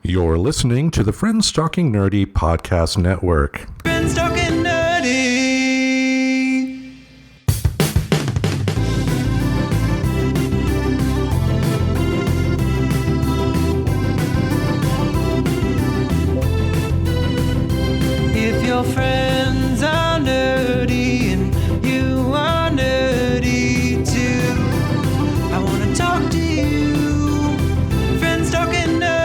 You're listening to the Friends Talking Nerdy Podcast Network. Friends Talking Nerdy. If your friends are nerdy and you are nerdy too, I want to talk to you. Friends Talking Nerdy.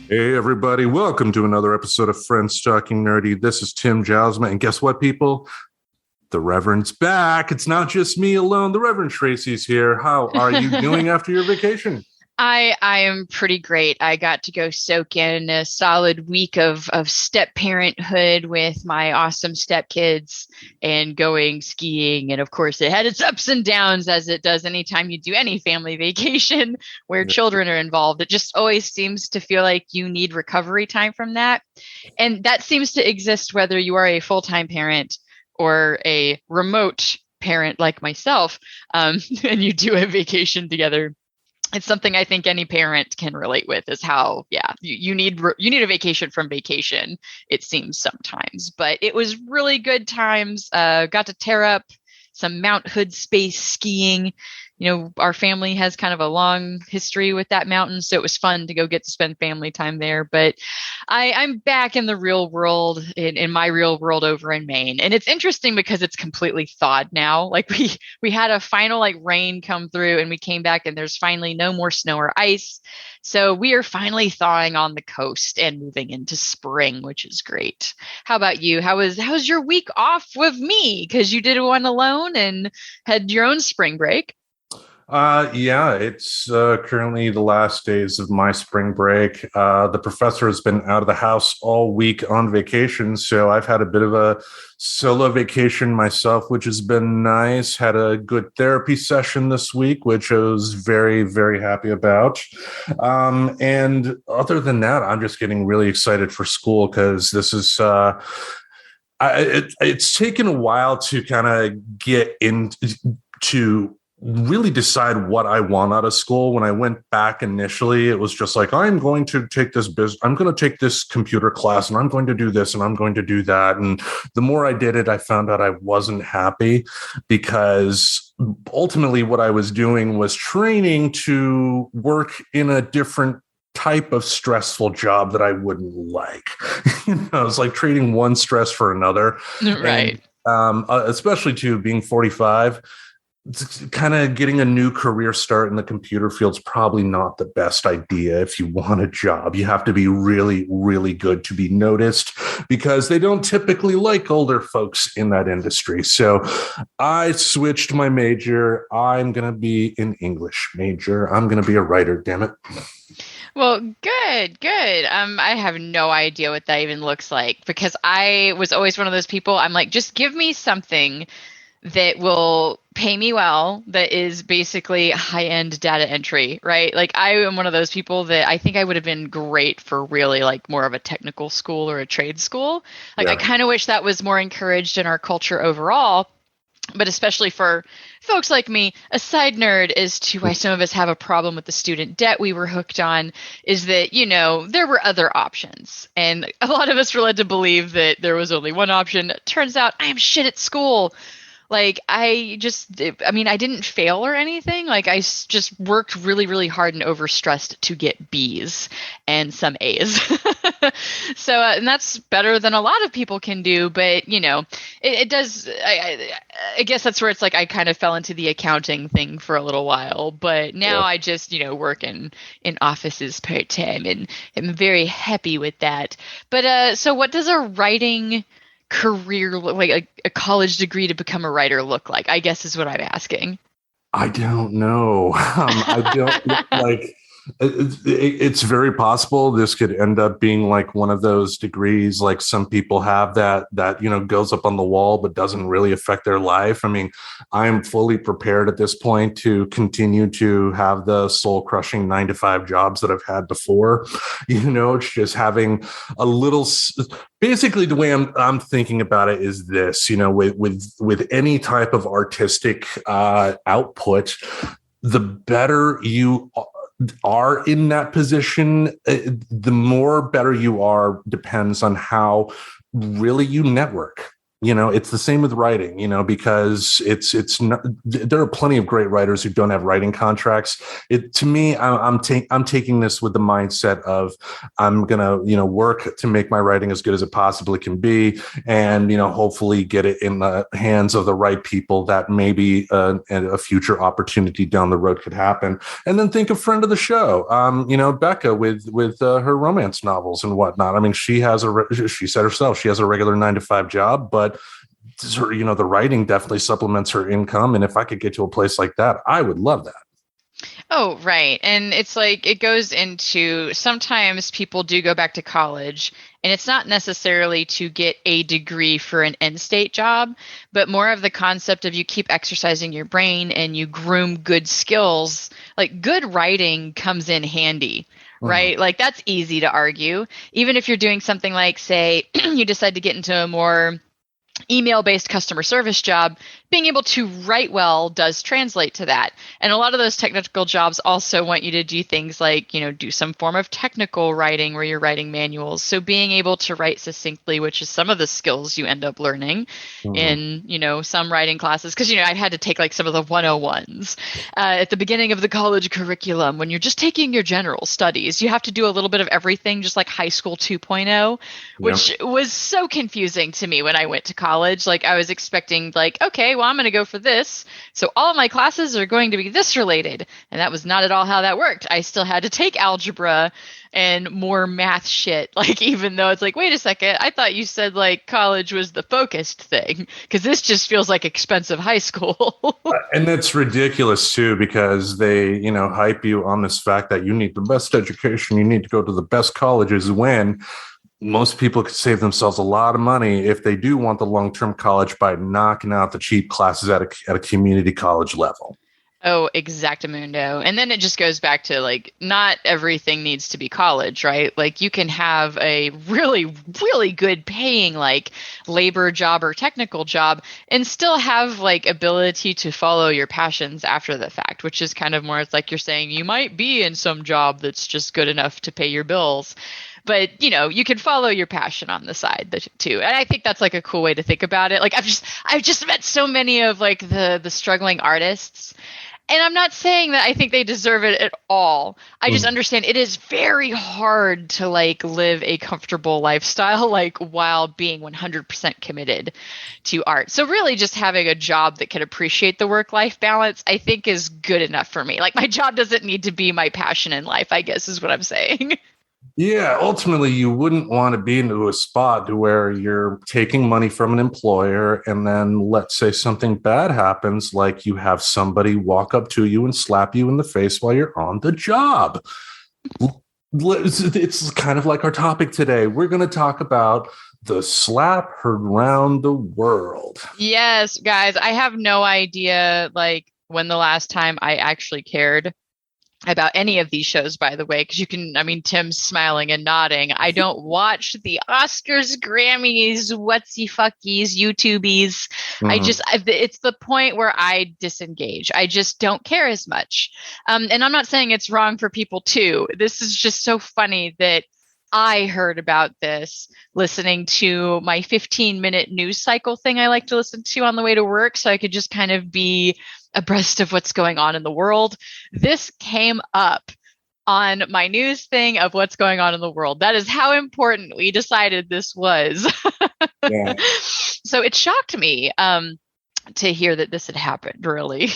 Hey, everybody. Welcome to another episode of Friends Talking Nerdy. This is Tim Jousma. And guess what, people? The Reverend's back. It's not just me alone. The Reverend Tracy's here. How are you doing after your vacation? I am pretty great. I got to go soak in a solid week of step parenthood with my awesome stepkids and going skiing. And of course, it had its ups and downs, as it does anytime you do any family vacation where children are involved. It just always seems to feel like you need recovery time from that. And that seems to exist whether you are a full-time parent or a remote parent like myself, and you do a vacation together. It's something I think any parent can relate with, is how, you need a vacation from vacation, it seems sometimes. But it was really good times. Got to tear up some Mount Hood space skiing. You know, our family has kind of a long history with that mountain, so it was fun to go get to spend family time there. But I'm back in the real world, in my real world over in Maine. And it's interesting because it's completely thawed now. Like we had a final rain come through and we came back and there's finally no more snow or ice. So we are finally thawing on the coast and moving into spring, which is great. How about you? How was your week off with me? Because you did one alone and had your own spring break. It's currently the last days of my spring break. The professor has been out of the house all week on vacation, so I've had a bit of a solo vacation myself, which has been nice. Had a good therapy session this week, which I was very, very happy about. And other than that, I'm just getting really excited for school because this is it's taken a while to kind of get into really decide what I want out of school. When I went back initially, it was just like, I'm going to take this computer class and I'm going to do this and I'm going to do that. And the more I did it, I found out I wasn't happy because ultimately what I was doing was training to work in a different type of stressful job that I wouldn't like. It's like trading one stress for another. Right. And, especially to being 45, kind of getting a new career start in the computer field's probably not the best idea if you want a job. You have to be really, really good to be noticed because they don't typically like older folks in that industry. So I switched my major. I'm going to be an English major. I'm going to be a writer, damn it. Well, good. I have no idea what that even looks like because I was always one of those people. I'm like, just give me something that will pay me well, that is basically high-end data entry, right? Like I am one of those people that I think I would have been great for really like more of a technical school or a trade school. Like I kind of wish that was more encouraged in our culture overall, but especially for folks like me, a side nerd as to why some of us have a problem with the student debt we were hooked on is that, there were other options. And a lot of us were led to believe that there was only one option. Turns out I am shit at school. Like, I didn't fail or anything. Like, I just worked really, really hard and overstressed to get B's and some A's. So, and that's better than a lot of people can do. But, it does, I guess that's where it's like I kind of fell into the accounting thing for a little while. But now I just, work in offices part-time and I'm very happy with that. But so what does a writing career, like a college degree to become a writer, look like? I guess is what I'm asking. I don't know. I don't like. It's very possible this could end up being like one of those degrees like some people have that goes up on the wall but doesn't really affect their life. I mean, I'm fully prepared at this point to continue to have the soul crushing 9-to-5 jobs that I've had before. It's just having a little. Basically, the way I'm thinking about it is this. With any type of artistic output, the better you are in that position, the more better you are depends on how really you network. It's the same with writing, because it's not, there are plenty of great writers who don't have writing contracts. To me, I'm taking this with the mindset of I'm gonna, work to make my writing as good as it possibly can be, and hopefully get it in the hands of the right people that maybe a future opportunity down the road could happen. And then think of friend of the show, Becca with her romance novels and whatnot. I mean, she said herself she has a regular 9-to-5 job, but the writing definitely supplements her income. And if I could get to a place like that, I would love that. Oh, right. And it's like it goes into sometimes people do go back to college, and it's not necessarily to get a degree for an end state job, but more of the concept of you keep exercising your brain and you groom good skills. Like good writing comes in handy. Right? Like that's easy to argue. Even if you're doing something like, say, you decide to get into a more email-based customer service job, being able to write well does translate to that. And a lot of those technical jobs also want you to do things like, do some form of technical writing where you're writing manuals. So being able to write succinctly, which is some of the skills you end up learning in, some writing classes. Because, I had to take like some of the 101s at the beginning of the college curriculum when you're just taking your general studies. You have to do a little bit of everything, just like high school 2.0, which was so confusing to me when I went to college. Like I was expecting like, okay, well, I'm going to go for this. So all of my classes are going to be this related. And that was not at all how that worked. I still had to take algebra and more math shit. Like, even though it's like, wait a second, I thought you said like college was the focused thing, because this just feels like expensive high school. And that's ridiculous too, because they, hype you on this fact that you need the best education. You need to go to the best colleges, when most people could save themselves a lot of money if they do want the long-term college by knocking out the cheap classes at a community college level. Oh, exactamundo. And then it just goes back to like, not everything needs to be college, right? Like you can have a really, really good paying like labor job or technical job and still have like ability to follow your passions after the fact, which is kind of more, it's like you're saying you might be in some job that's just good enough to pay your bills. But, you can follow your passion on the side too. And I think that's like a cool way to think about it. Like I've just met so many of like the struggling artists. And I'm not saying that I think they deserve it at all. I just understand it is very hard to like live a comfortable lifestyle, like while being 100% committed to art. So really just having a job that can appreciate the work-life balance, I think is good enough for me. Like my job doesn't need to be my passion in life, I guess is what I'm saying. Yeah, ultimately, you wouldn't want to be into a spot where you're taking money from an employer, and then let's say something bad happens, like you have somebody walk up to you and slap you in the face while you're on the job. It's kind of like our topic today. We're going to talk about the slap heard around the world. Yes, guys, I have no idea like when the last time I actually cared about any of these shows, by the way, because Tim's smiling and nodding. I don't watch the Oscars, Grammys, whatsy fuckies, YouTubies. It's the point where I disengage. I just don't care as much. And I'm not saying it's wrong for people too. This is just so funny that I heard about this listening to my 15-minute news cycle thing I like to listen to on the way to work, so I could just kind of be abreast of what's going on in the world. This came up on my news thing of what's going on in the world. That is how important we decided this was. Yeah. So it shocked me to hear that this had happened, really.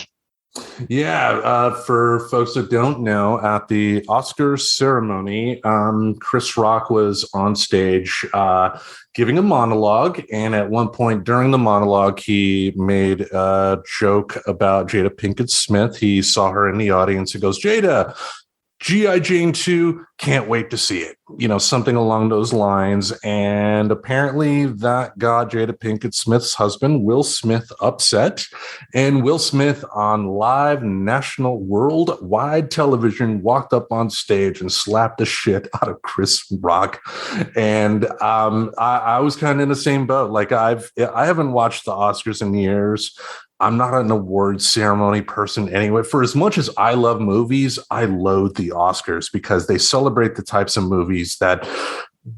Yeah, for folks that don't know, at the Oscars ceremony, Chris Rock was on stage giving a monologue, and at one point during the monologue, he made a joke about Jada Pinkett Smith. He saw her in the audience and goes, "Jada, G.I. Jane 2, can't wait to see it." Something along those lines. And apparently that got Jada Pinkett Smith's husband, Will Smith, upset. And Will Smith, on live national worldwide television, walked up on stage and slapped the shit out of Chris Rock. And I was kind of in the same boat. Like I haven't watched the Oscars in years. I'm not an awards ceremony person anyway. For as much as I love movies, I loathe the Oscars because they celebrate the types of movies that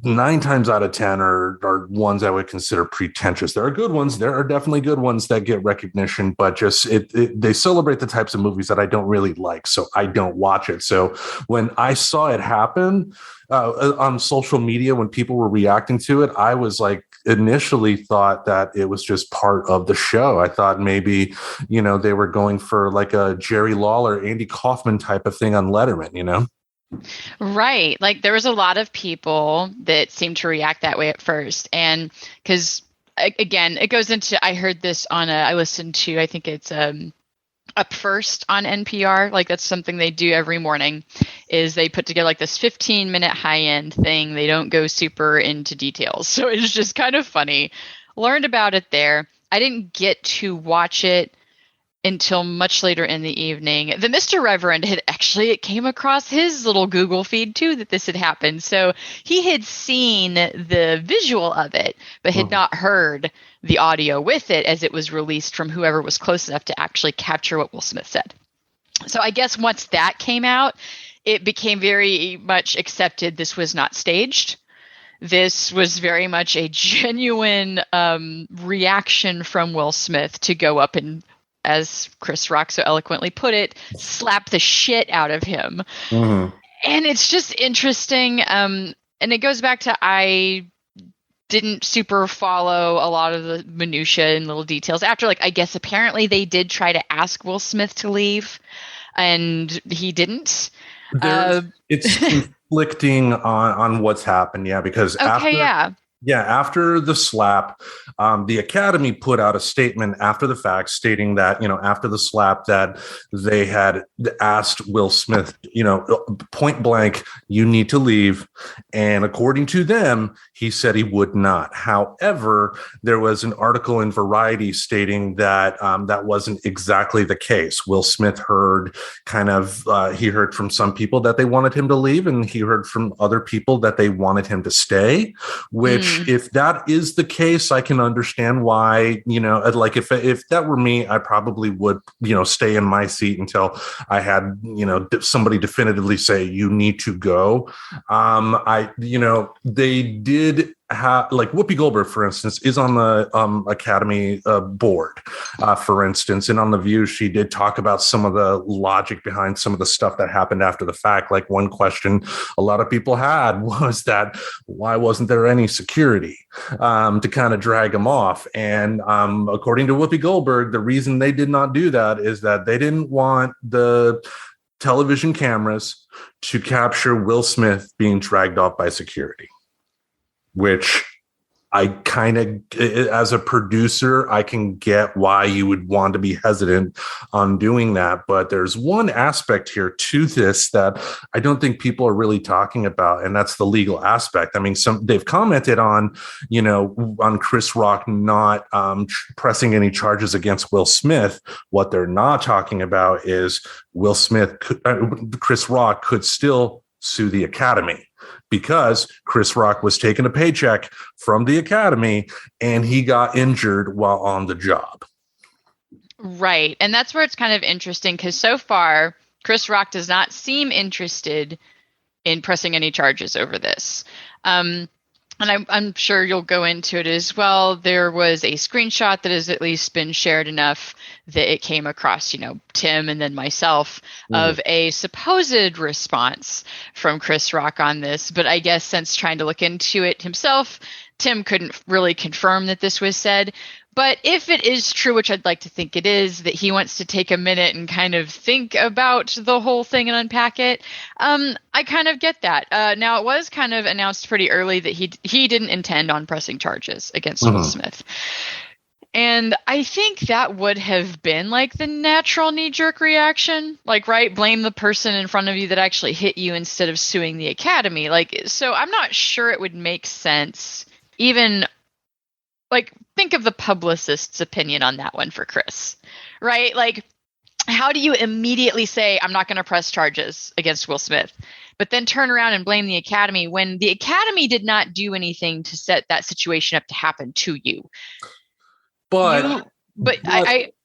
9 times out of 10 are ones I would consider pretentious. There are good ones. There are definitely good ones that get recognition, but just they celebrate the types of movies that I don't really like. So I don't watch it. So when I saw it happen on social media, when people were reacting to it, I was like, initially thought that it was just part of the show. I thought maybe, they were going for like a Jerry Lawler, Andy Kaufman type of thing on Letterman, Right. Like there was a lot of people that seemed to react that way at first. And because again, it goes into, I heard this I listened to, I think it's Up First on NPR. Like that's something they do every morning is they put together like this 15-minute high-end thing. They don't go super into details. So it's just kind of funny. Learned about it there. I didn't get to watch it until much later in the evening. The Mr. Reverend it came across his little Google feed too that this had happened. So he had seen the visual of it, but had not heard the audio with it as it was released from whoever was close enough to actually capture what Will Smith said. So I guess once that came out, it became very much accepted this was not staged. This was very much a genuine reaction from Will Smith to go up and, as Chris Rock so eloquently put it, slap the shit out of him. Mm-hmm. And it's just interesting. And it goes back to I didn't super follow a lot of the minutia and little details. After, I guess apparently they did try to ask Will Smith to leave, and he didn't. It's conflicting on what's happened, because after the slap, the Academy put out a statement after the fact stating that, after the slap that they had asked Will Smith, point blank, you need to leave. And according to them, he said he would not. However, there was an article in Variety stating that that wasn't exactly the case. Will Smith heard he heard from some people that they wanted him to leave, and he heard from other people that they wanted him to stay, which if that is the case, I can understand why, if that were me, I probably would, stay in my seat until I had, somebody definitively say, you need to go. They did have, Whoopi Goldberg, for instance, is on the Academy board, for instance, and on The View, she did talk about some of the logic behind some of the stuff that happened after the fact. Like one question a lot of people had was that why wasn't there any security to kind of drag him off? And according to Whoopi Goldberg, the reason they did not do that is that they didn't want the television cameras to capture Will Smith being dragged off by security. Which I kind of, as a producer, I can get why you would want to be hesitant on doing that. But there's one aspect here to this that I don't think people are really talking about, and that's the legal aspect. I mean, they've commented on, on Chris Rock not pressing any charges against Will Smith. What they're not talking about is Chris Rock could still sue the Academy, because Chris Rock was taking a paycheck from the Academy and he got injured while on the job. Right. And that's where it's kind of interesting, because so far, Chris Rock does not seem interested in pressing any charges over this. And I'm sure you'll go into it as well. There was a screenshot that has at least been shared enough that it came across, Tim and then myself, of a supposed response from Chris Rock on this. But I guess since trying to look into it himself, Tim couldn't really confirm that this was said. But if it is true, which I'd like to think it is, that he wants to take a minute and kind of think about the whole thing and unpack it, I kind of get that. Now, it was kind of announced pretty early that he didn't intend on pressing charges against Will Smith. And I think that would have been the natural knee-jerk reaction. Right, blame the person in front of you that actually hit you instead of suing the Academy. So I'm not sure it would make sense even think of the publicist's opinion on that one for Chris, right? How do you immediately say, I'm not going to press charges against Will Smith, but then turn around and blame the Academy when the Academy did not do anything to set that situation up to happen to you? But But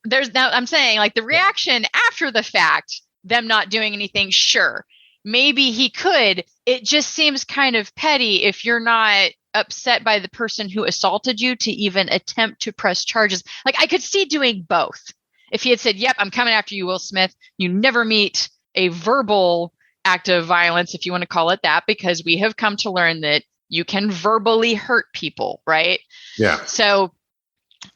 there's now I'm saying like the reaction after the fact, them not doing anything, sure. Maybe he could. It just seems kind of petty if you're not upset by the person who assaulted you to even attempt to press charges. Like I could see doing both. If he had said, "Yep, I'm coming after you, Will Smith. You never meet a verbal act of violence, if you want to call it that, because we have come to learn that you can verbally hurt people, right?" Yeah. So,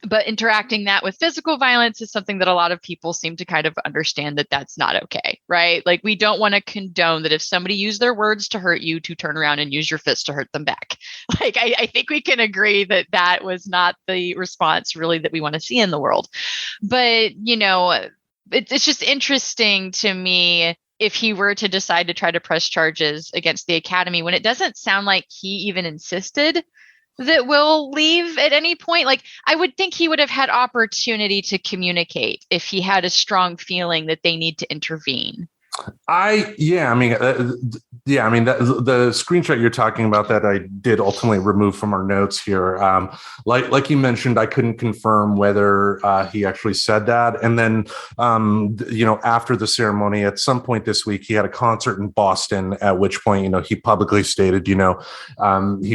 but interacting that with physical violence is something that a lot of people seem to kind of understand that that's not okay, right? Like we don't want to condone that if somebody used their words to hurt you, to turn around and use your fist to hurt them back. Like I think we can agree that that was not the response really that we want to see in the world. But, you know, it's just interesting to me if he were to decide to try to press charges against the academy when it doesn't sound like he even insisted that Will leave at any point. Like I would think he would have had opportunity to communicate if he had a strong feeling that they need to intervene. The screenshot you're talking about that I did ultimately remove from our notes here. Like you mentioned, I couldn't confirm whether he actually said that. And then, after the ceremony, at some point this week, he had a concert in Boston, at which point, he publicly stated, he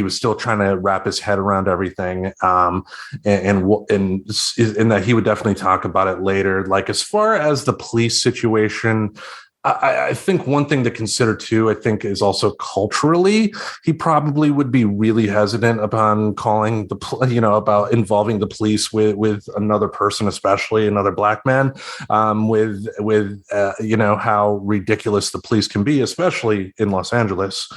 was still trying to wrap his head around everything. And that he would definitely talk about it later. Like as far as the police situation, I think one thing to consider too, I think is also culturally, he probably would be really hesitant upon calling about involving the police with another person, especially another black man, with how ridiculous the police can be, especially in Los Angeles.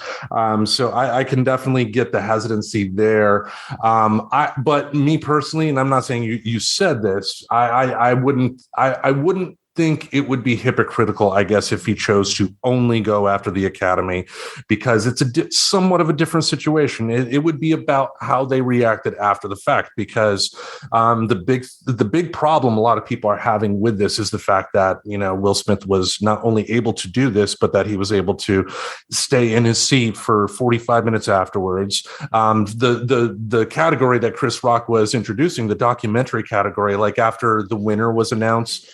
So I can definitely get the hesitancy there. But me personally, and I'm not saying you said this, I wouldn't think it would be hypocritical, I guess, if he chose to only go after the academy, because it's somewhat of a different situation. It would be about how they reacted after the fact, because the big problem a lot of people are having with this is the fact that Will Smith was not only able to do this, but that he was able to stay in his seat for 45 minutes afterwards. The category that Chris Rock was introducing, the documentary category, like after the winner was announced,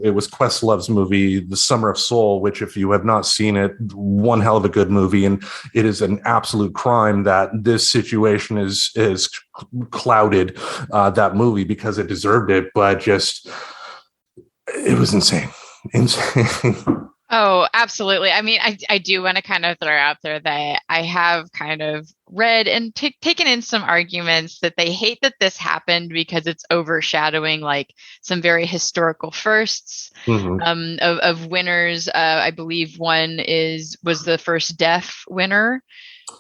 it was Questlove's movie, The Summer of Soul, which if you have not seen it, one hell of a good movie. And it is an absolute crime that this situation is clouded that movie, because it deserved it. But just, it was insane. Oh, absolutely. I mean, I do want to kind of throw out there that I have kind of read and taken in some arguments that they hate that this happened because it's overshadowing like some very historical firsts of winners. I believe one was the first deaf winner.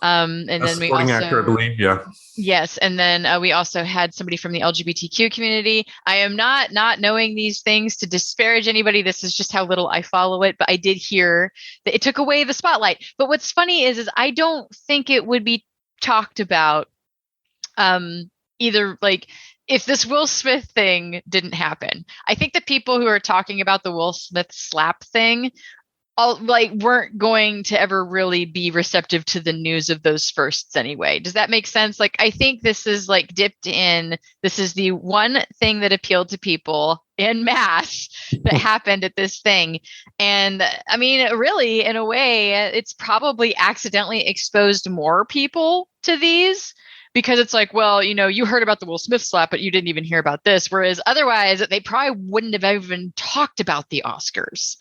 And then we also, actor, I believe, yeah. Yes, and then we also had somebody from the LGBTQ community. I am not knowing these things to disparage anybody. This is just how little I follow it. But I did hear that it took away the spotlight. But what's funny is I don't think it would be talked about either. Like if this Will Smith thing didn't happen, I think the people who are talking about the Will Smith slap thing weren't going to ever really be receptive to the news of those firsts anyway. Does that make sense? Like, I think this is like dipped in. This is the one thing that appealed to people en masse that happened at this thing. And I mean, really, in a way, it's probably accidentally exposed more people to these. Because it's like, well, you heard about the Will Smith slap, but you didn't even hear about this. Whereas otherwise, they probably wouldn't have even talked about the Oscars.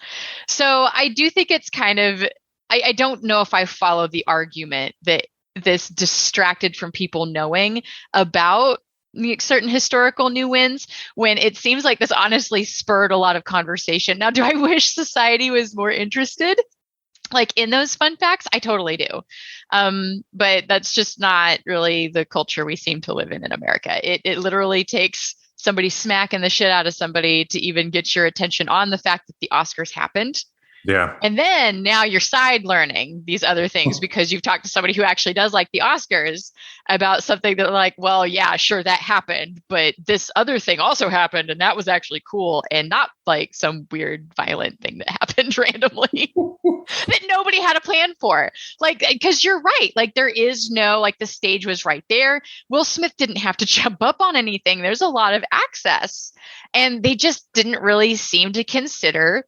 So I do think it's kind of, I don't know if I follow the argument that this distracted from people knowing about certain historical new wins, when it seems like this honestly spurred a lot of conversation. Now, do I wish society was more interested like in those fun facts? I totally do. But that's just not really the culture we seem to live in America. It literally takes somebody smacking the shit out of somebody to even get your attention on the fact that the Oscars happened. Yeah. And then now you're side learning these other things because you've talked to somebody who actually does like the Oscars about something that like, well, yeah, sure, that happened, but this other thing also happened and that was actually cool and not like some weird violent thing that happened randomly that nobody had a plan for. Like, because you're right, like there is no, like the stage was right there. Will Smith didn't have to jump up on anything. There's a lot of access and they just didn't really seem to consider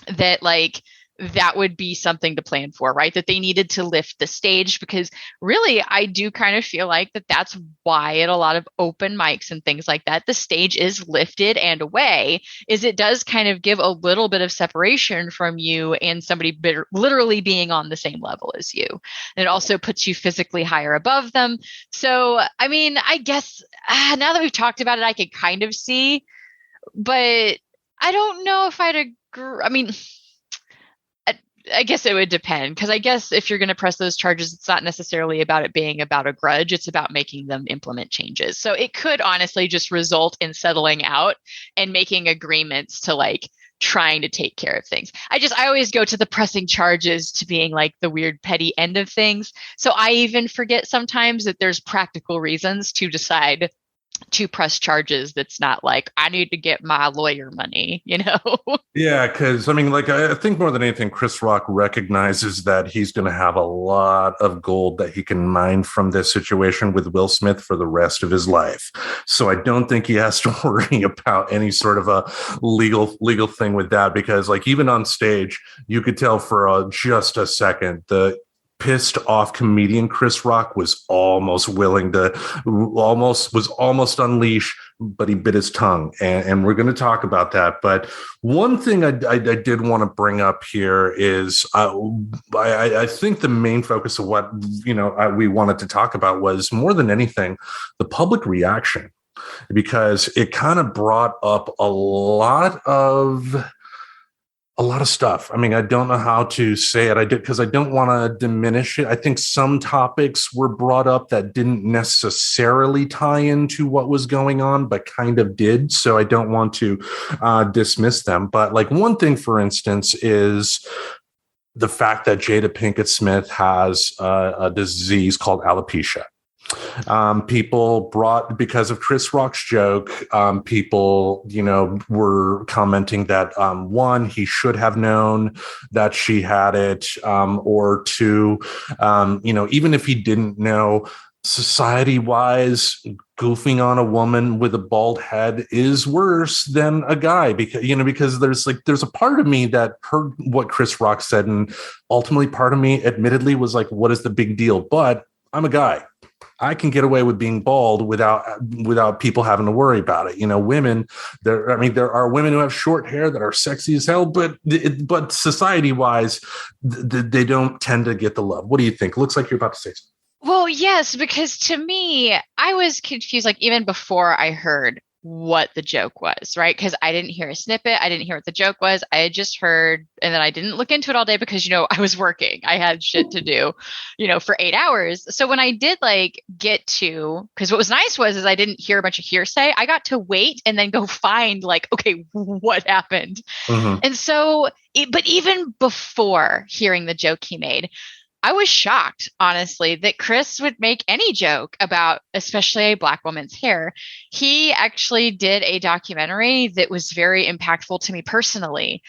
that like that would be something to plan for, right? That they needed to lift the stage because really I do kind of feel like that that's why at a lot of open mics and things like that, the stage is lifted and away is it does kind of give a little bit of separation from you and somebody literally being on the same level as you. And it also puts you physically higher above them. So, I mean, I guess now that we've talked about it, I can kind of see, but I don't know if I'd agree. I mean, I guess it would depend because I guess if you're going to press those charges, it's not necessarily about it being about a grudge. It's about making them implement changes. So it could honestly just result in settling out and making agreements to like trying to take care of things. I always go to the pressing charges to being like the weird petty end of things. So I even forget sometimes that there's practical reasons to decide to press charges that's not like I need to get my lawyer money, you know? Yeah, because I mean, like I think more than anything, Chris Rock recognizes that he's going to have a lot of gold that he can mine from this situation with Will Smith for the rest of his life. So I don't think he has to worry about any sort of a legal thing with that, because like even on stage, you could tell for just a second the pissed off comedian Chris Rock was almost willing to almost unleash, but he bit his tongue. And we're going to talk about that. But one thing I did want to bring up here is I think the main focus of what, we wanted to talk about was more than anything, the public reaction, because it kind of brought up a lot of stuff. I mean, I don't know how to say it. I did because I don't want to diminish it. I think some topics were brought up that didn't necessarily tie into what was going on, but kind of did. So I don't want to dismiss them. But like one thing, for instance, is the fact that Jada Pinkett Smith has a disease called alopecia. People brought, because of Chris Rock's joke, people, were commenting that one, he should have known that she had it, or two, even if he didn't know, society-wise, goofing on a woman with a bald head is worse than a guy, because there's a part of me that heard what Chris Rock said, and ultimately part of me admittedly was like, what is the big deal? But I'm a guy. I can get away with being bald without people having to worry about it. Women, there are women who have short hair that are sexy as hell, but society wise, they don't tend to get the love. What do you think? Looks like you're about to say something. Well, yes, because to me, I was confused, like even before I heard what the joke was, right? Because I didn't hear a snippet. I didn't hear what the joke was. I had just heard, and then I didn't look into it all day because, I was working. I had shit to do, for 8 hours. So when I did get to, because what was nice is I didn't hear a bunch of hearsay. I got to wait and then go find okay, what happened? Mm-hmm. And so, but even before hearing the joke he made, I was shocked, honestly, that Chris would make any joke about, especially a Black woman's hair. He actually did a documentary that was very impactful to me personally,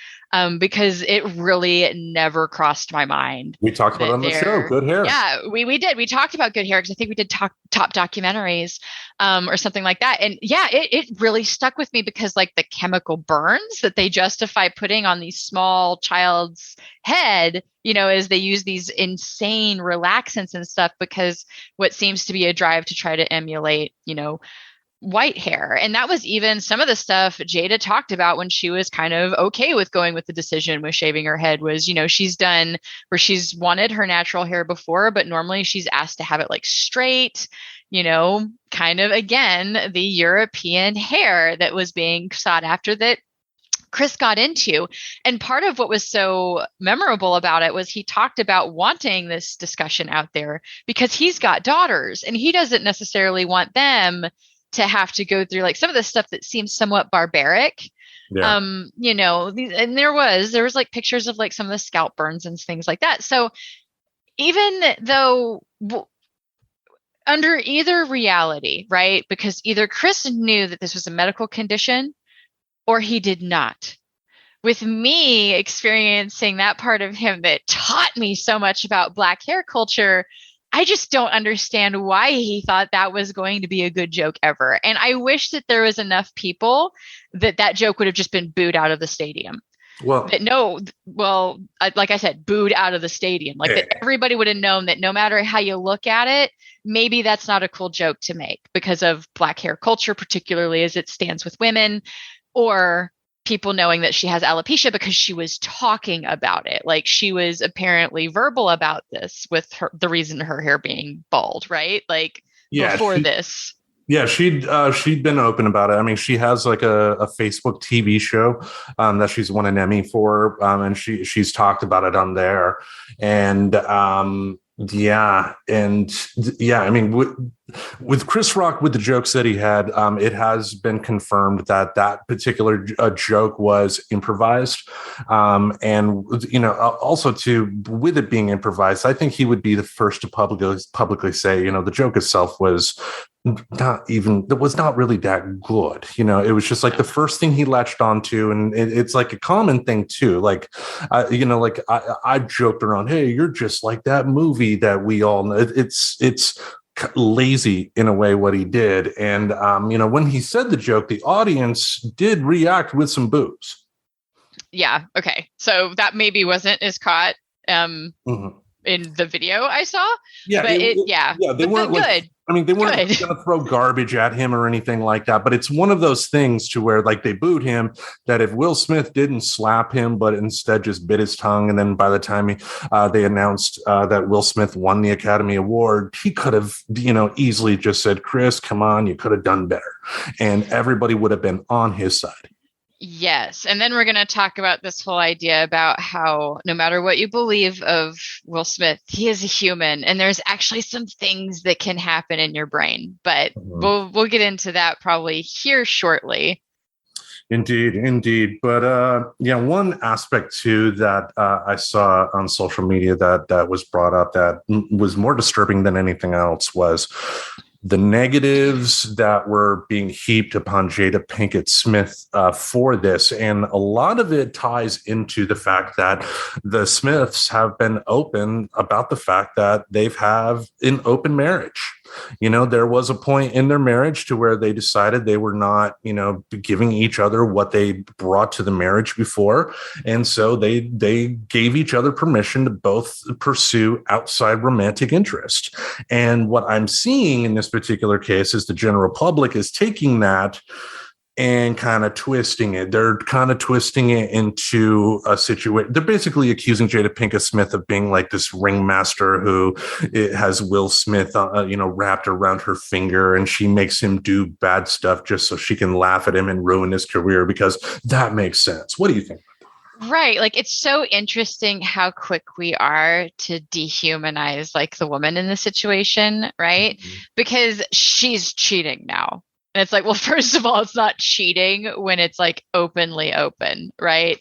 because it really never crossed my mind. We talked about it on the show, Good Hair. Yeah, we did. We talked about Good Hair because I think we did top documentaries or something like that. And yeah, it really stuck with me because the chemical burns that they justify putting on these small child's head, as they use these insane relaxants and stuff, because what seems to be a drive to try to emulate, white hair. And that was even some of the stuff Jada talked about when she was kind of okay with going with the decision with shaving her head was, she's done where she's wanted her natural hair before, but normally she's asked to have it straight, kind of again, the European hair that was being sought after that Chris got into. And part of what was so memorable about it was he talked about wanting this discussion out there because he's got daughters and he doesn't necessarily want them to have to go through some of the stuff that seems somewhat barbaric Yeah. And there was like pictures of like some of the scalp burns and things like that. So even though under either reality, right? Because either Chris knew that this was a medical condition or he did not. With me experiencing that part of him that taught me so much about Black hair culture, I just don't understand why he thought that was going to be a good joke ever. And I wish that there was enough people that joke would have just been booed out of the stadium. Well, That no, well, like I said, booed out of the stadium. Like that everybody would have known that no matter how you look at it, maybe that's not a cool joke to make because of Black hair culture, particularly as it stands with women, or people knowing that she has alopecia because she was talking about it. Like she was apparently verbal about this with the reason her hair being bald, right? Like before this. Yeah, she'd been open about it. I mean, she has like a Facebook TV show that she's won an Emmy for, and she's talked about it on there. And I mean, with Chris Rock, with the jokes that he had, it has been confirmed that particular joke was improvised. And also with it being improvised, I think he would be the first to publicly say, the joke itself was not really that good. It was just like the first thing he latched onto, and it's like a common thing too. Like, I joked around, hey, you're just like that movie that we all know. It's lazy in a way what he did, and when he said the joke, the audience did react with some boos. Yeah. Okay. So that maybe wasn't as caught in the video I saw. Yeah. But they weren't good. I mean, they weren't going to throw garbage at him or anything like that, but it's one of those things to where like they booed him, that if Will Smith didn't slap him, but instead just bit his tongue. And then by the time they announced that Will Smith won the Academy Award, he could have, easily just said, Chris, come on, you could have done better. And everybody would have been on his side. Yes. And then we're going to talk about this whole idea about how no matter what you believe of Will Smith, he is a human and there's actually some things that can happen in your brain. But we'll get into that probably here shortly. Indeed. But one aspect too that I saw on social media that was brought up that was more disturbing than anything else was the negatives that were being heaped upon Jada Pinkett Smith for this. And a lot of it ties into the fact that the Smiths have been open about the fact that they've have an open marriage. There was a point in their marriage to where they decided they were not, giving each other what they brought to the marriage before. And so they gave each other permission to both pursue outside romantic interest. And what I'm seeing in this particular case is the general public is taking that and kind of twisting it. They're kind of twisting it into a situation. They're basically accusing Jada Pinkett Smith of being like this ringmaster who has Will Smith, wrapped around her finger, and she makes him do bad stuff just so she can laugh at him and ruin his career, because that makes sense. What do you think? Right. Like, it's so interesting how quick we are to dehumanize like the woman in the situation, right? Mm-hmm. Because she's cheating now. And it's like, well, first of all, it's not cheating when it's like openly open, right?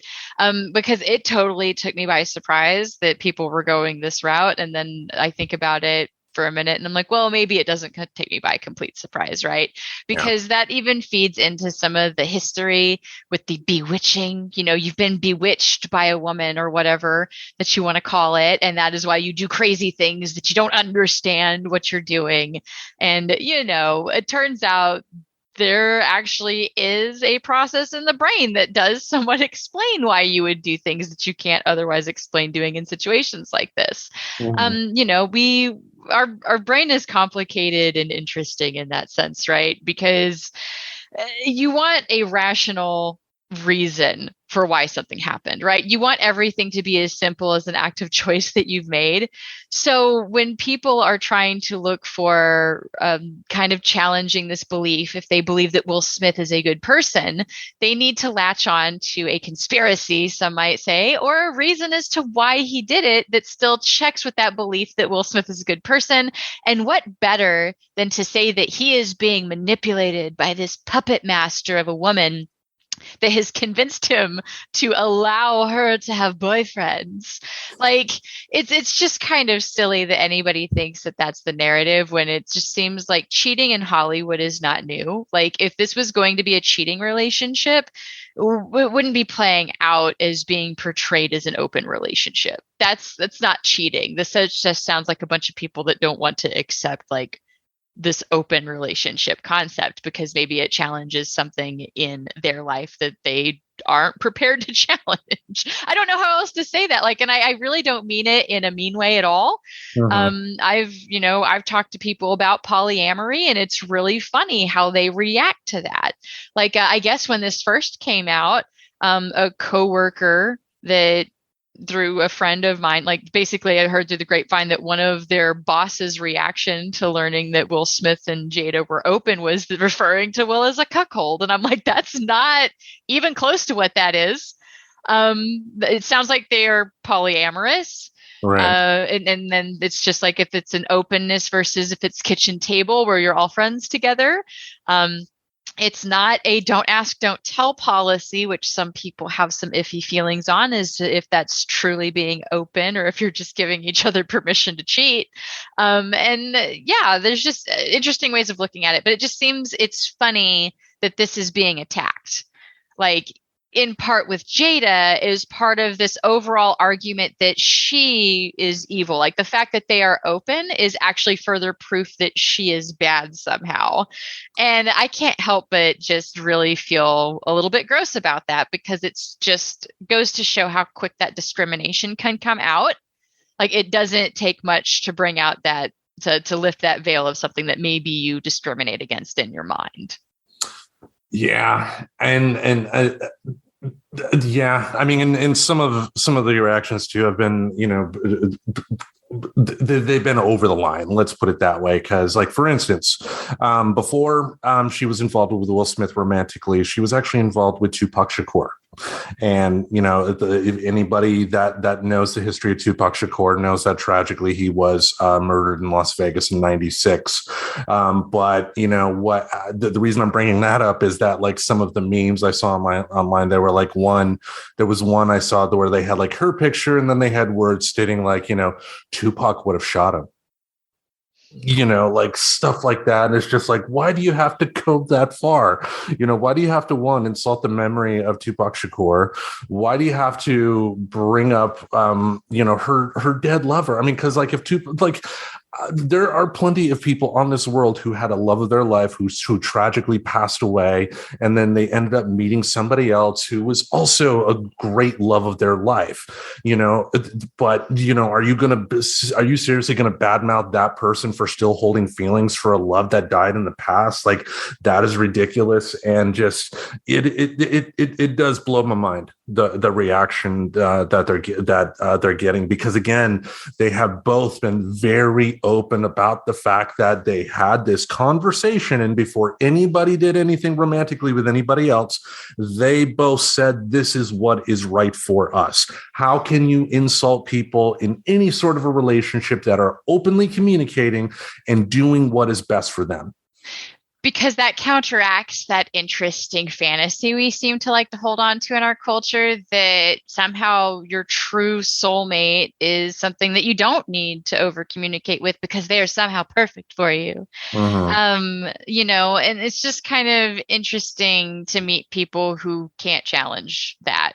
Because it totally took me by surprise that people were going this route. And then I think about it for a minute and I'm like, well, maybe it doesn't take me by complete surprise, right? Because that even feeds into some of the history with the bewitching. You've been bewitched by a woman or whatever that you want to call it. And that is why you do crazy things that you don't understand what you're doing. And, it turns out there actually is a process in the brain that does somewhat explain why you would do things that you can't otherwise explain doing in situations like this. Mm-hmm. Our brain is complicated and interesting in that sense, right? Because you want a rational reason for why something happened, right? You want everything to be as simple as an active choice that you've made. So when people are trying to look for kind of challenging this belief, if they believe that Will Smith is a good person, they need to latch on to a conspiracy, some might say, or a reason as to why he did it that still checks with that belief that Will Smith is a good person. And what better than to say that he is being manipulated by this puppet master of a woman that has convinced him to allow her to have boyfriends. Like it's just kind of silly that anybody thinks that that's the narrative when it just seems like cheating in Hollywood is not new. Like if this was going to be a cheating relationship, it wouldn't be playing out as being portrayed as an open relationship. That's not cheating. This just sounds like a bunch of people that don't want to accept like this open relationship concept because maybe it challenges something in their life that they aren't prepared to challenge. I don't know how else to say that. Like, and I really don't mean it in a mean way at all. I've talked to people about polyamory, and it's really funny how they react to that. Like, I guess when this first came out, a coworker that through a friend of mine, like basically I heard through the grapevine that one of their boss's reaction to learning that Will Smith and Jada were open was referring to Will as a cuckold. And I'm like, that's not even close to what that is. It sounds like they are polyamorous. Right. And then it's just like if it's an openness versus if it's kitchen table where you're all friends together. It's not a don't ask, don't tell policy, which some people have some iffy feelings on, as to if that's truly being open or if you're just giving each other permission to cheat. There's just interesting ways of looking at it, but it just seems it's funny that this is being attacked. Like in part with Jada is part of this overall argument that she is evil. Like the fact that they are open is actually further proof that she is bad somehow. And I can't help but just really feel a little bit gross about that because it's just goes to show how quick that discrimination can come out. Like it doesn't take much to bring out that, to lift that veil of something that maybe you discriminate against in your mind. Yeah. Yeah, I mean, and some of the reactions too have been, they've been over the line. Let's put it that way. Because, like, for instance, before she was involved with Will Smith romantically, she was actually involved with Tupac Shakur. And, if anybody that knows the history of Tupac Shakur knows that tragically he was murdered in Las Vegas in '96. But the reason I'm bringing that up is that, like, some of the memes I saw online, there were like there was one I saw where they had like her picture and then they had words stating like, Tupac would have shot him. Like stuff like that. And it's just like, why do you have to go that far? Why do you have to insult the memory of Tupac Shakur? Why do you have to bring up, her dead lover? I mean, because like if there are plenty of people on this world who had a love of their life who tragically passed away, and then they ended up meeting somebody else who was also a great love of their life. But are you seriously going to badmouth that person for still holding feelings for a love that died in the past? Like, that is ridiculous, and just it does blow my mind, the reaction that they're getting, because again, they have both been very open about the fact that they had this conversation, and before anybody did anything romantically with anybody else, they both said, this is what is right for us. How can you insult people in any sort of a relationship that are openly communicating and doing what is best for them? Because that counteracts that interesting fantasy we seem to like to hold on to in our culture, that somehow your true soulmate is something that you don't need to over communicate with because they are somehow perfect for you. And it's just kind of interesting to meet people who can't challenge that.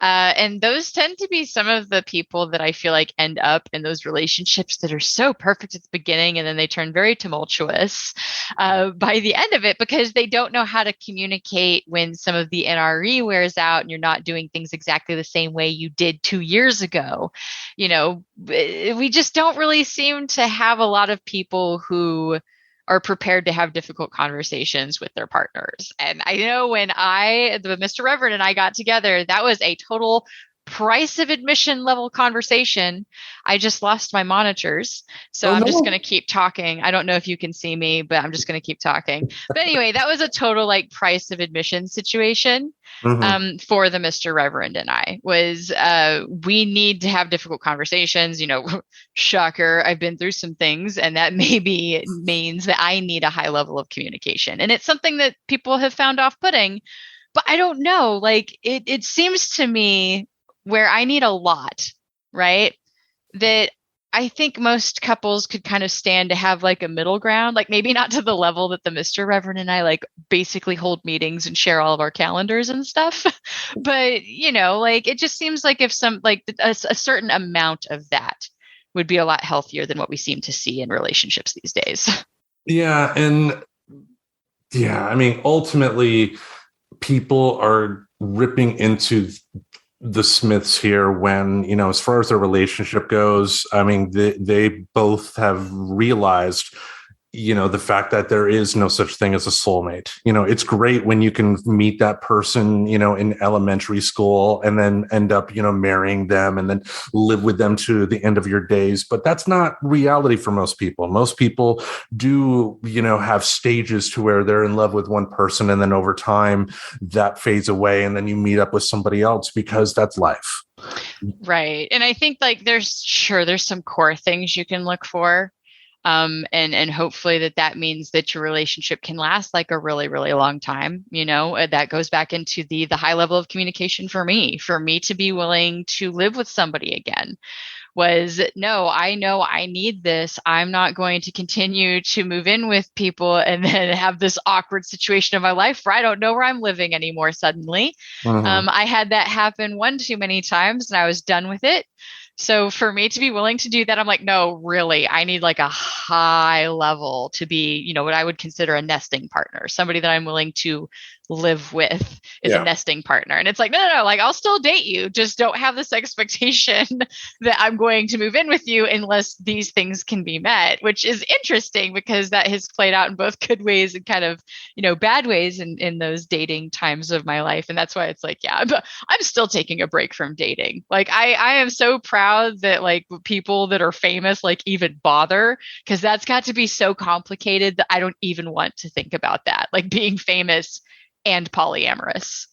And those tend to be some of the people that I feel like end up in those relationships that are so perfect at the beginning, and then they turn very tumultuous by the end of it, because they don't know how to communicate when some of the NRE wears out and you're not doing things exactly the same way you did 2 years ago. We just don't really seem to have a lot of people who are prepared to have difficult conversations with their partners. And I know when Mr. Reverend and I got together, that was a total price of admission level conversation. I just lost my monitors, so I'm just going to keep talking. I don't know if you can see me, but I'm just going to keep talking. But anyway, that was a total like price of admission situation for the Mr. Reverend and I. Was we need to have difficult conversations. Shocker, I've been through some things, and that maybe means that I need a high level of communication. And it's something that people have found off-putting. but I don't know. Like it seems to me where I need a lot, right? That I think most couples could kind of stand to have like a middle ground, like maybe not to the level that the Mr. Reverend and I like basically hold meetings and share all of our calendars and stuff. But, like it just seems like if some like a certain amount of that would be a lot healthier than what we seem to see in relationships these days. Yeah. And yeah, I mean, ultimately, people are ripping into the Smiths here when, as far as their relationship goes, I mean, they both have realized, the fact that there is no such thing as a soulmate. It's great when you can meet that person, in elementary school and then end up, marrying them and then live with them to the end of your days. But that's not reality for most people. Most people do, have stages to where they're in love with one person and then over time that fades away and then you meet up with somebody else because that's life. Right. And I think like there's some core things you can look for. And hopefully that means that your relationship can last like a really, really long time. That goes back into the high level of communication for me to be willing to live with somebody again was no, I know I need this. I'm not going to continue to move in with people and then have this awkward situation in my life where I don't know where I'm living anymore suddenly. I had that happen one too many times and I was done with it. So for me to be willing to do that, I'm like, no, really, I need like a high level to be, what I would consider a nesting partner, somebody that I'm willing to live with is a nesting partner. And it's like, no, like I'll still date you. Just don't have this expectation that I'm going to move in with you unless these things can be met, which is interesting because that has played out in both good ways and kind of, bad ways in those dating times of my life. And that's why it's like, yeah, but I'm still taking a break from dating. Like I am so proud that like people that are famous, like even bother, because that's got to be so complicated that I don't even want to think about that. Like being famous and polyamorous.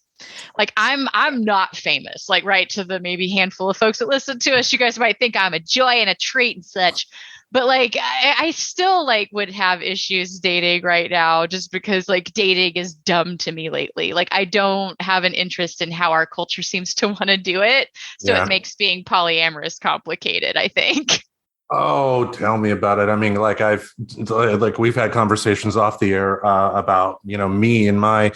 Like I'm not famous, like right to the maybe handful of folks that listen to us. You guys might think I'm a joy and a treat and such, but like I still like would have issues dating right now just because like dating is dumb to me lately. Like I don't have an interest in how our culture seems to want to do it. So it makes being polyamorous complicated, I think. Oh, tell me about it. I mean, we've had conversations off the air about, me and my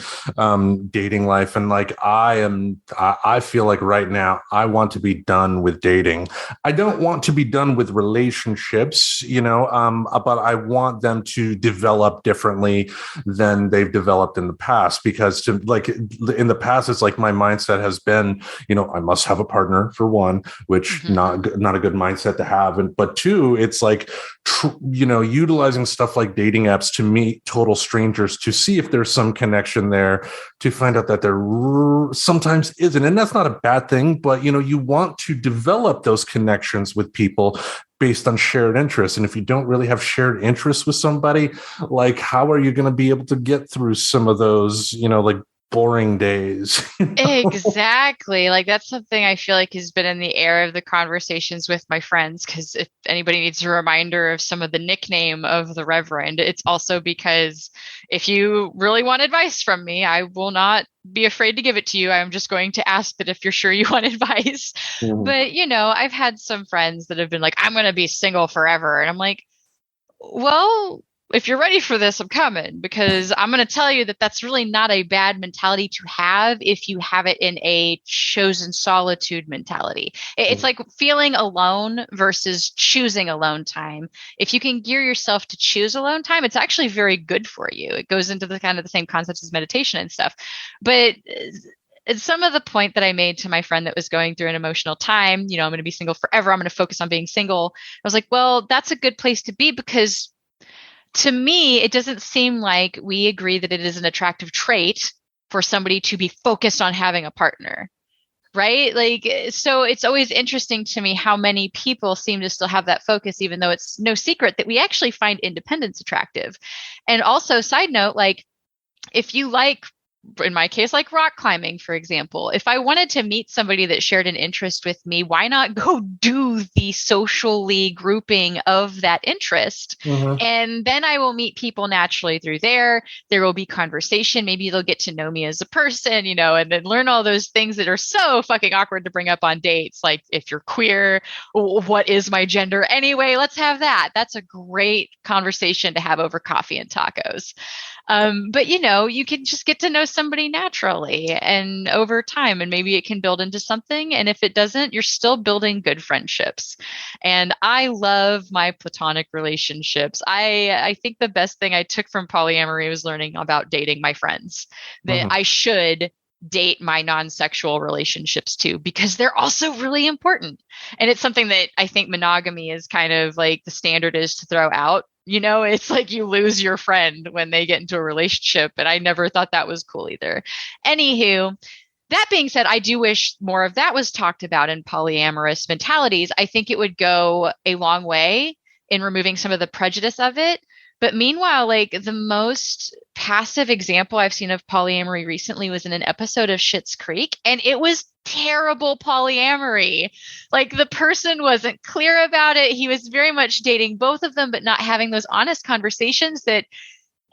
dating life. And like, I feel like right now I want to be done with dating. I don't want to be done with relationships, but I want them to develop differently than they've developed in the past, because in the past, it's like my mindset has been, I must have a partner for one, which not a good mindset to have. But two, it's like, utilizing stuff like dating apps to meet total strangers to see if there's some connection there, to find out that there sometimes isn't. And that's not a bad thing, but, you want to develop those connections with people based on shared interests. And if you don't really have shared interests with somebody, like, how are you going to be able to get through some of those, like, boring days? Exactly. Like that's something I feel like has been in the air of the conversations with my friends, because if anybody needs a reminder of some of the nickname of the Reverend, it's also because if you really want advice from me, I will not be afraid to give it to you. I'm just going to ask that if you're sure you want advice. But I've had some friends that have been like, I'm going to be single forever. And I'm like, well, if you're ready for this, I'm coming, because I'm going to tell you that that's really not a bad mentality to have if you have it in a chosen solitude mentality. It's like feeling alone versus choosing alone time. If you can gear yourself to choose alone time, it's actually very good for you. It goes into the kind of the same concepts as meditation and stuff. But some of the point that I made to my friend that was going through an emotional time, I'm going to be single forever, I'm going to focus on being single. I was like, well, that's a good place to be, because to me, it doesn't seem like we agree that it is an attractive trait for somebody to be focused on having a partner, right? Like, so it's always interesting to me how many people seem to still have that focus, even though it's no secret that we actually find independence attractive. And also, side note, like, if you like in my case, like rock climbing, for example. If I wanted to meet somebody that shared an interest with me, why not go do the socially grouping of that interest? Mhm. And then I will meet people naturally through there. There will be conversation. Maybe they'll get to know me as a person, you know, and then learn all those things that are so fucking awkward to bring up on dates. Like if you're queer, what is my gender anyway? Let's have that. That's a great conversation to have over coffee and tacos. But you know, you can just get to know somebody naturally and over time, and maybe it can build into something. And if it doesn't, you're still building good friendships. And I love my platonic relationships. I think the best thing I took from polyamory was learning about dating my friends, that I should date my non-sexual relationships too, because they're also really important. And it's something that I think monogamy is kind of like the standard is to throw out. You know, it's like you lose your friend when they get into a relationship. And I never thought that was cool either. Anywho, that being said, I do wish more of that was talked about in polyamorous mentalities. I think it would go a long way in removing some of the prejudice of it. But meanwhile, like the most passive example I've seen of polyamory recently was in an episode of Schitt's Creek, and it was terrible polyamory. Like the person wasn't clear about it. He was very much dating both of them, but not having those honest conversations that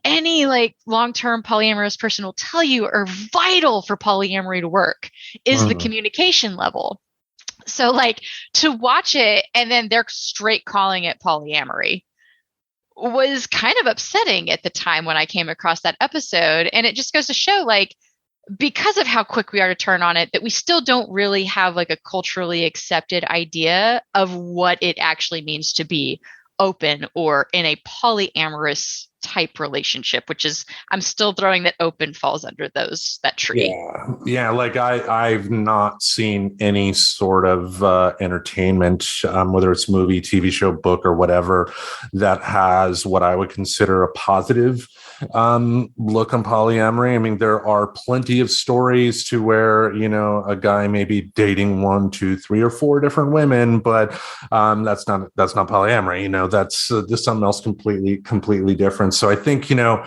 any like long-term polyamorous person will tell you are vital for polyamory to work is the communication level. So like to watch it and then they're straight calling it polyamory was kind of upsetting at the time when I came across that episode. And it just goes to show, like, because of how quick we are to turn on it, that we still don't really have like a culturally accepted idea of what it actually means to be open or in a polyamorous type relationship, which is, I'm still throwing that open falls under that tree. Yeah. Like I've not seen any sort of entertainment, whether it's movie, TV show, book, or whatever, that has what I would consider a positive look on polyamory. I mean, there are plenty of stories to where, you know, a guy may be dating 1, 2, 3, or 4 different women, but that's not polyamory. You know, that's something else completely different. So I think, you know,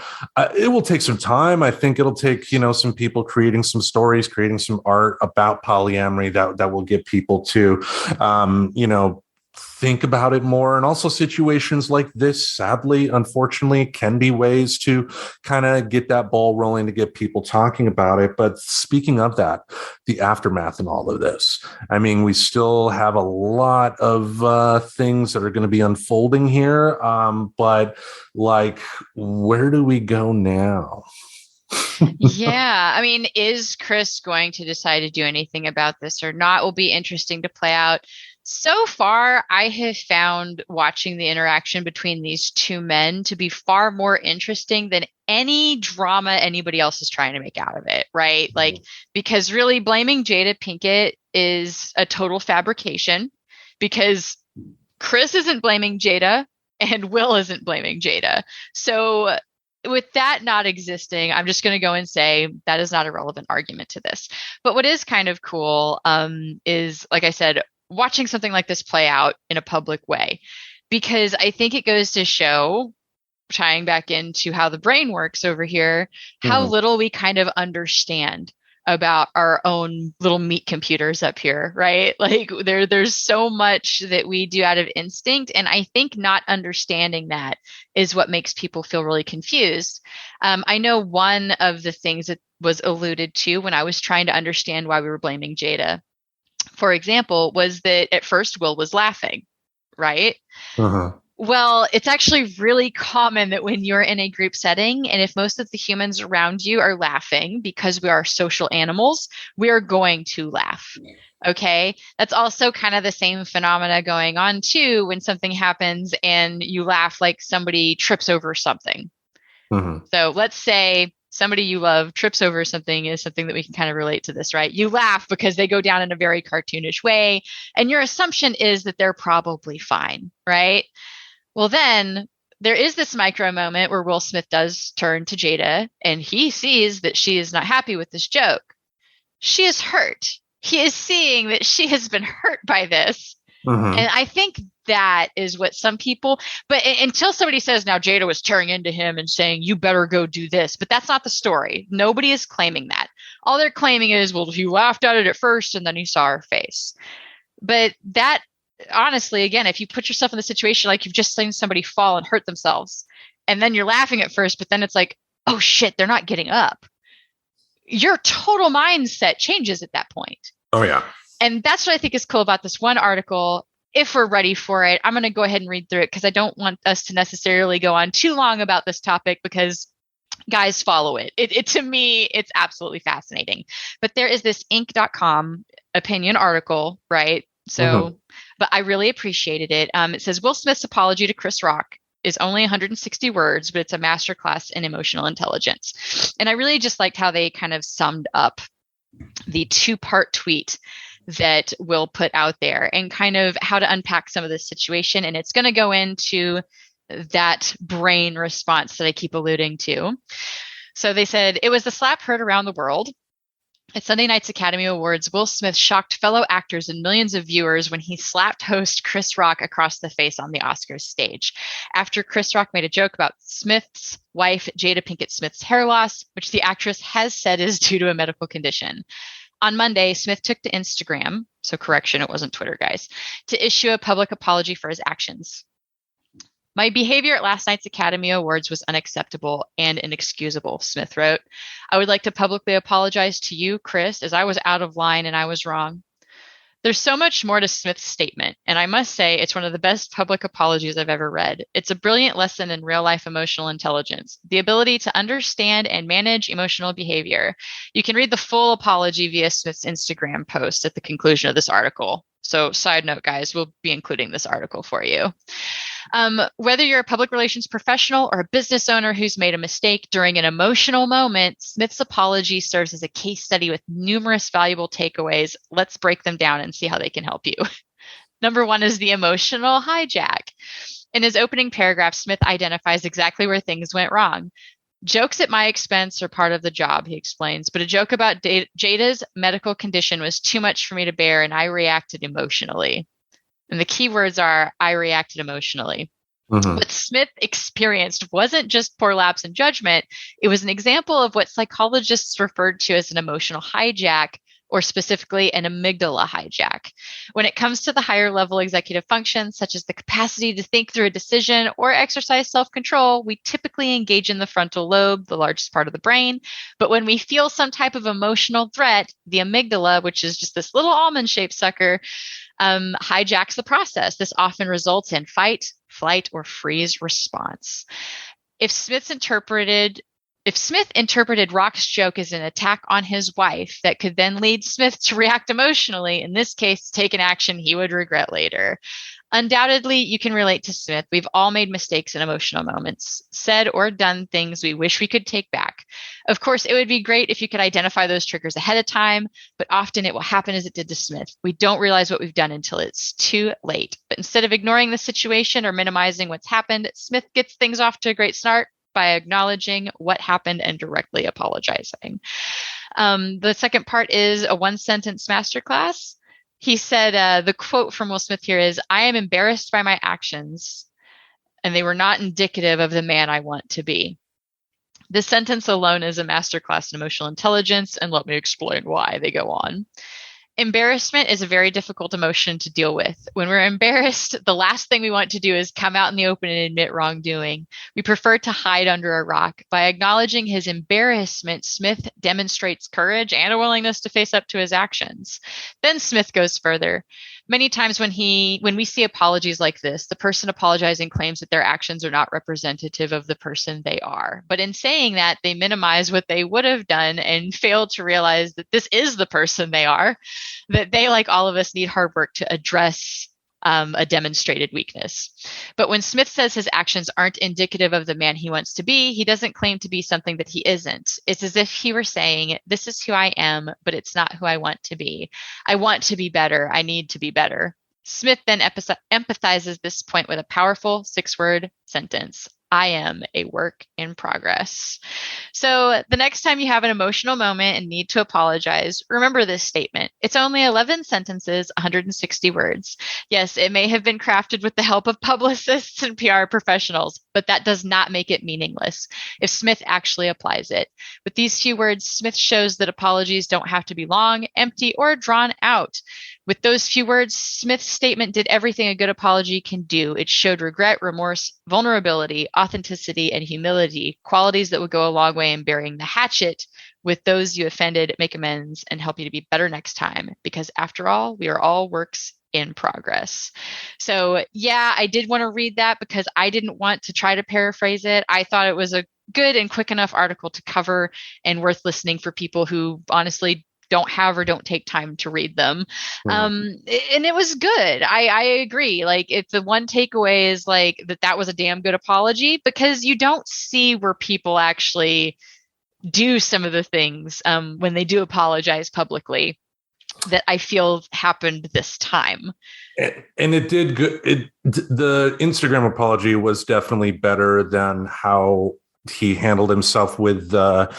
it will take some time. I think it'll take, you know, some people creating some stories, creating some art about polyamory that will get people to, you know, think about it more. And also situations like this, sadly, unfortunately, can be ways to kind of get that ball rolling, to get people talking about it. But speaking of that, the aftermath and all of this, I mean, we still have a lot of things that are going to be unfolding here. But like, where do we go now? Yeah. I mean, is Chris going to decide to do anything about this or not? Will be interesting to play out. So far, I have found watching the interaction between these two men to be far more interesting than any drama anybody else is trying to make out of it, right? Like, because really blaming Jada Pinkett is a total fabrication, because Chris isn't blaming Jada and Will isn't blaming Jada. So with that not existing, I'm just going to go and say that is not a relevant argument to this. But what is kind of cool is, like I said, watching something like this play out in a public way, because I think it goes to show, tying back into how the brain works over here, how little we kind of understand about our own little meat computers up here, right? Like there's so much that we do out of instinct. And I think not understanding that is what makes people feel really confused. I know one of the things that was alluded to when I was trying to understand why we were blaming Jada, for example, was that at first Will was laughing, right? Well, it's actually really common that when you're in a group setting, and if most of the humans around you are laughing, because we are social animals, we are going to laugh. Okay. That's also kind of the same phenomena going on too, when something happens and you laugh, like somebody trips over something. So let's say somebody you love trips over something, is something that we can kind of relate to this, right? You laugh because they go down in a very cartoonish way, and your assumption is that they're probably fine, right? Well, then there is this micro moment where Will Smith does turn to Jada, and he sees that she is not happy with this joke. She is hurt. He is seeing that she has been hurt by this. And I think that is what some people, but until somebody says now Jada was tearing into him and saying, you better go do this, but that's not the story. Nobody is claiming that. All they're claiming is, well, he laughed at it at first and then he saw her face. But that, honestly, again, if you put yourself in the situation, like you've just seen somebody fall and hurt themselves, and then you're laughing at first, but then it's like, oh shit, they're not getting up. Your total mindset changes at that point. Oh, yeah. And that's what I think is cool about this one article. If we're ready for it, I'm going to go ahead and read through it because I don't want us to necessarily go on too long about this topic because guys follow it. To me, it's absolutely fascinating. But there is this Inc.com opinion article, right? So, but I really appreciated it. It says, Will Smith's apology to Chris Rock is only 160 words, but it's a masterclass in emotional intelligence. And I really just liked how they kind of summed up the 2-part tweet that Will put out there and kind of how to unpack some of this situation. And it's going to go into that brain response that I keep alluding to. So they said, it was the slap heard around the world. At Sunday night's Academy Awards, Will Smith shocked fellow actors and millions of viewers when he slapped host Chris Rock across the face on the Oscars stage. After Chris Rock made a joke about Smith's wife, Jada Pinkett Smith's hair loss, which the actress has said is due to a medical condition. On Monday, Smith took to Instagram, so correction, it wasn't Twitter, guys, to issue a public apology for his actions. My behavior at last night's Academy Awards was unacceptable and inexcusable, Smith wrote. I would like to publicly apologize to you, Chris, as I was out of line and I was wrong. There's so much more to Smith's statement, and I must say it's one of the best public apologies I've ever read. It's a brilliant lesson in real-life emotional intelligence, the ability to understand and manage emotional behavior. You can read the full apology via Smith's Instagram post at the conclusion of this article. So, side note, guys, we'll be including this article for you. Whether you're a public relations professional or a business owner who's made a mistake during an emotional moment, Smith's apology serves as a case study with numerous valuable takeaways. Let's break them down and see how they can help you. Number 1 is the emotional hijack. In his opening paragraph, Smith identifies exactly where things went wrong. Jokes at my expense are part of the job, he explains, but a joke about Jada's medical condition was too much for me to bear, and I reacted emotionally. And the key words are, I reacted emotionally. What Smith experienced wasn't just poor lapse in judgment. It was an example of what psychologists referred to as an emotional hijack, or specifically an amygdala hijack. When it comes to the higher level executive functions, such as the capacity to think through a decision or exercise self-control, we typically engage in the frontal lobe, the largest part of the brain. But when we feel some type of emotional threat, the amygdala, which is just this little almond-shaped sucker, hijacks the process. This often results in fight, flight, or freeze response. If Smith interpreted Rock's joke as an attack on his wife that could then lead Smith to react emotionally, in this case, take an action he would regret later. Undoubtedly, you can relate to Smith. We've all made mistakes in emotional moments, said or done things we wish we could take back. Of course, it would be great if you could identify those triggers ahead of time, but often it will happen as it did to Smith. We don't realize what we've done until it's too late. But instead of ignoring the situation or minimizing what's happened, Smith gets things off to a great start by acknowledging what happened and directly apologizing. The second part is a 1-sentence masterclass. He said, the quote from Will Smith here is, I am embarrassed by my actions, and they were not indicative of the man I want to be. This sentence alone is a masterclass in emotional intelligence, and let me explain why. They go on. Embarrassment is a very difficult emotion to deal with. When we're embarrassed, the last thing we want to do is come out in the open and admit wrongdoing. We prefer to hide under a rock. By acknowledging his embarrassment, Smith demonstrates courage and a willingness to face up to his actions. Then Smith goes further. Many times when we see apologies like this, the person apologizing claims that their actions are not representative of the person they are. But in saying that, they minimize what they would have done and fail to realize that this is the person they are, that they, like all of us, need hard work to address a demonstrated weakness. But when Smith says his actions aren't indicative of the man he wants to be, he doesn't claim to be something that he isn't. It's as if he were saying, this is who I am, but it's not who I want to be. I want to be better. I need to be better. Smith then empathizes this point with a powerful 6-word sentence. I am a work in progress. So the next time you have an emotional moment and need to apologize, remember this statement. It's only 11 sentences, 160 words. Yes, it may have been crafted with the help of publicists and PR professionals, but that does not make it meaningless if Smith actually applies it. With these few words, Smith shows that apologies don't have to be long, empty, or drawn out. With those few words, Smith's statement did everything a good apology can do. It showed regret, remorse, vulnerability, authenticity, and humility, qualities that would go a long way in burying the hatchet with those you offended, make amends, and help you to be better next time. Because after all, we are all works in progress. So yeah, I did want to read that because I didn't want to try to paraphrase it. I thought it was a good and quick enough article to cover and worth listening for people who honestly don't have or don't take time to read them. And it was good. I agree. Like, if the one takeaway is like that was a damn good apology, because you don't see where people actually do some of the things when they do apologize publicly that I feel happened this time. And it did good. The Instagram apology was definitely better than how he handled himself with the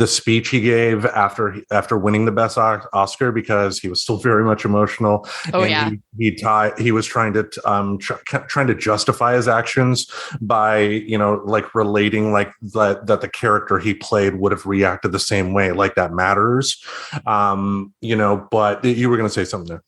speech he gave after winning the best Oscar, because he was still very much emotional. Oh, and yeah. he was trying to trying to justify his actions by, like relating like that the character he played would have reacted the same way. Like, that matters. But you were going to say something there.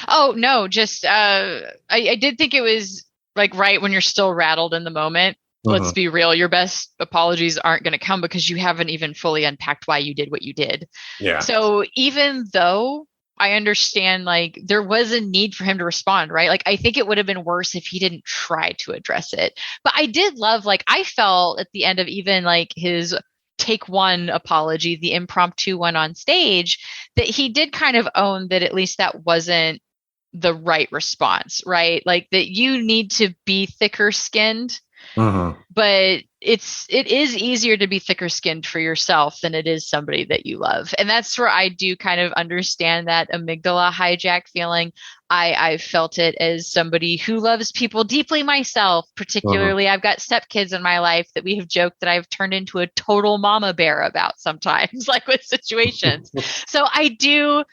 Oh, no, just I did think it was like right when you're still rattled in the moment. Let's be real. Your best apologies aren't going to come because you haven't even fully unpacked why you did what you did. Yeah. So even though I understand, like, there was a need for him to respond, right? Like, I think it would have been worse if he didn't try to address it. But I did love, like, I felt at the end of even like his take one apology, the impromptu one on stage, that he did kind of own that at least that wasn't the right response, right? Like, that you need to be thicker skinned. But it is easier to be thicker skinned for yourself than it is somebody that you love. And that's where I do kind of understand that amygdala hijack feeling. I felt it as somebody who loves people deeply myself, particularly I've got stepkids in my life that we have joked that I've turned into a total mama bear about sometimes, like with situations. So I do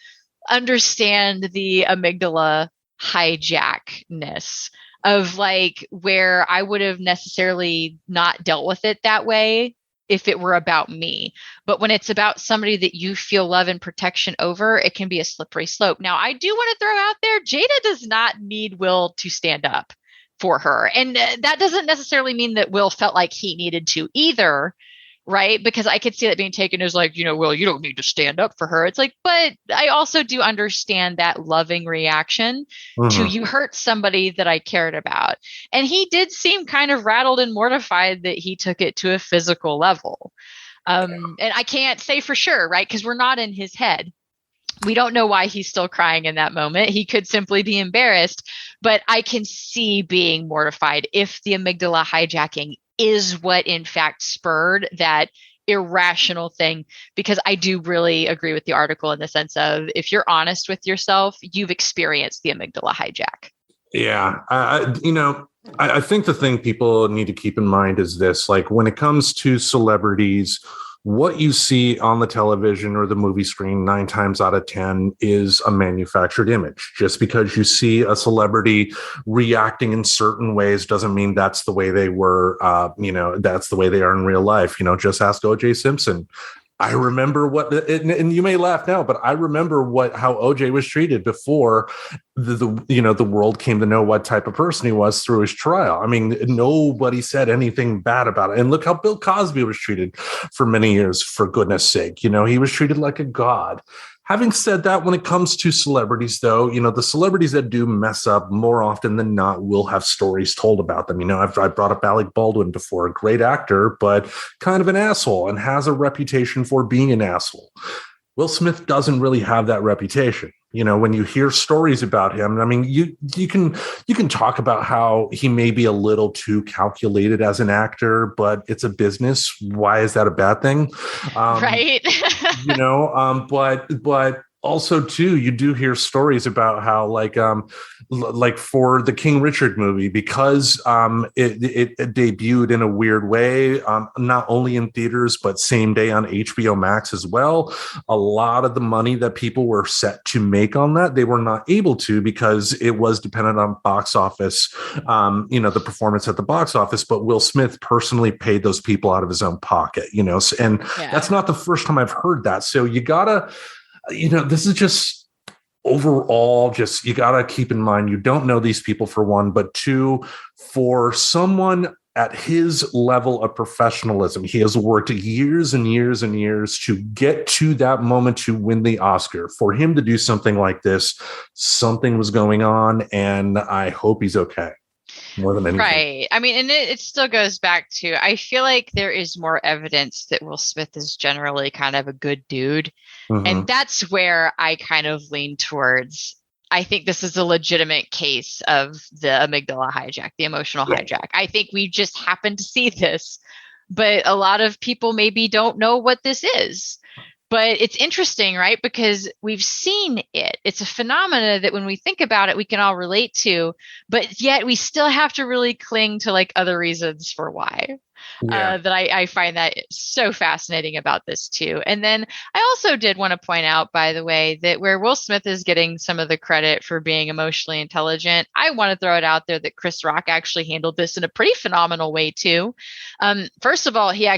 understand the amygdala hijackness of, like, where I would have necessarily not dealt with it that way if it were about me. But when it's about somebody that you feel love and protection over, it can be a slippery slope. Now, I do want to throw out there, Jada does not need Will to stand up for her. And that doesn't necessarily mean that Will felt like he needed to either. Right? Because I could see that being taken as like, well, you don't need to stand up for her. It's like, but I also do understand that loving reaction to you hurt somebody that I cared about. And he did seem kind of rattled and mortified that he took it to a physical level. And I can't say for sure, right? Because we're not in his head. We don't know why he's still crying in that moment. He could simply be embarrassed, but I can see being mortified if the amygdala hijacking is what in fact spurred that irrational thing, because I do really agree with the article in the sense of, if you're honest with yourself, you've experienced the amygdala hijack. Yeah. I think the thing people need to keep in mind is this, like, when it comes to celebrities, what you see on the television or the movie screen 9 times out of 10 is a manufactured image. Just because you see a celebrity reacting in certain ways doesn't mean that's the way they were, that's the way they are in real life. Just ask O.J. Simpson. I remember and you may laugh now, but I remember how OJ was treated before the world came to know what type of person he was through his trial. I mean, nobody said anything bad about it. And look how Bill Cosby was treated for many years, for goodness sake. He was treated like a god. Having said that, when it comes to celebrities, though, the celebrities that do mess up more often than not will have stories told about them. I've brought up Alec Baldwin before, a great actor, but kind of an asshole and has a reputation for being an asshole. Will Smith doesn't really have that reputation. When you hear stories about him, I mean, you can talk about how he may be a little too calculated as an actor, but it's a business. Why is that a bad thing? Right. But also too, you do hear stories about how like for the King Richard movie, because it debuted in a weird way, not only in theaters but same day on HBO Max as well. A lot of the money that people were set to make on that, they were not able to, because it was dependent on box office, the performance at the box office. But Will Smith personally paid those people out of his own pocket, and that's not the first time I've heard that. So you gotta, this is just overall, just, you got to keep in mind, you don't know these people, for one, but two, for someone at his level of professionalism, he has worked years and years and years to get to that moment to win the Oscar. For him to do something like this, something was going on, and I hope he's okay. More than anything. Right. I mean, and it still goes back to, I feel like there is more evidence that Will Smith is generally kind of a good dude. Mm-hmm. And that's where I kind of lean towards, I think this is a legitimate case of the amygdala hijack, the emotional hijack. I think we just happen to see this, but a lot of people maybe don't know what this is. But it's interesting, right? Because we've seen it. It's a phenomena that when we think about it, we can all relate to, but yet we still have to really cling to like other reasons for why. That I find that so fascinating about this too. And then I also did want to point out, by the way, that where Will Smith is getting some of the credit for being emotionally intelligent, I want to throw it out there that Chris Rock actually handled this in a pretty phenomenal way too. First of all, he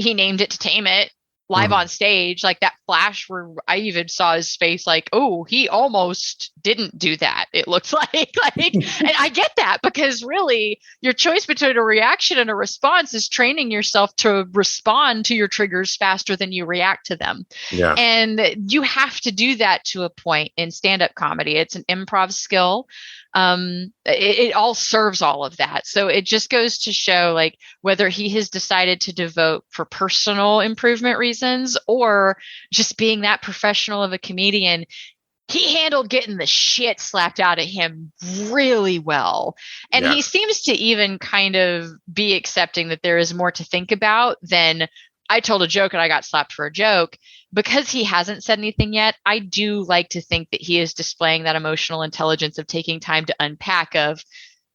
named it to tame it. Live on stage, like that flash where I even saw his face, like, oh, he almost didn't do that. It looked like, and I get that, because really your choice between a reaction and a response is training yourself to respond to your triggers faster than you react to them. Yeah. And you have to do that to a point in stand-up comedy. It's an improv skill. It all serves all of that. So it just goes to show, like, whether he has decided to devote for personal improvement reasons or just being that professional of a comedian, he handled getting the shit slapped out of him really well. And he seems to even kind of be accepting that there is more to think about than I told a joke and I got slapped for a joke. Because he hasn't said anything yet, I do like to think that he is displaying that emotional intelligence of taking time to unpack of,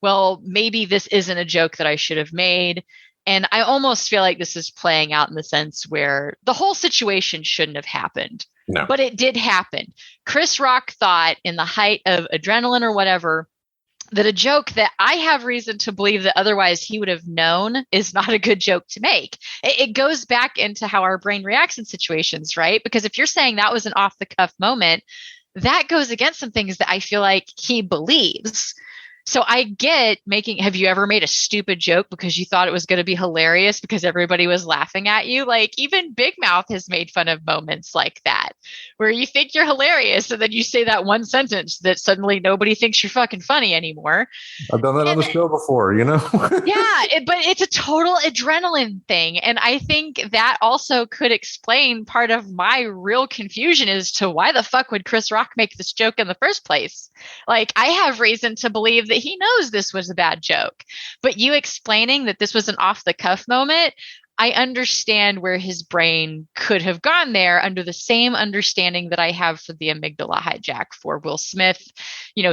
well, maybe this isn't a joke that I should have made. And I almost feel like this is playing out in the sense where the whole situation shouldn't have happened. No. But it did happen. Chris Rock thought, in the height of adrenaline or whatever, that a joke that I have reason to believe that otherwise he would have known is not a good joke to make. It goes back into how our brain reacts in situations, right? Because if you're saying that was an off the cuff moment, that goes against some things that I feel like he believes. So I get have you ever made a stupid joke because you thought it was going to be hilarious because everybody was laughing at you? Like, even Big Mouth has made fun of moments like that where you think you're hilarious and then you say that one sentence that suddenly nobody thinks you're fucking funny anymore. I've done that on the show before, but it's a total adrenaline thing. And I think that also could explain part of my real confusion as to why the fuck would Chris Rock make this joke in the first place? Like, I have reason to believe that he knows this was a bad joke, but you explaining that this was an off the cuff moment, I understand where his brain could have gone there under the same understanding that I have for the amygdala hijack for Will Smith,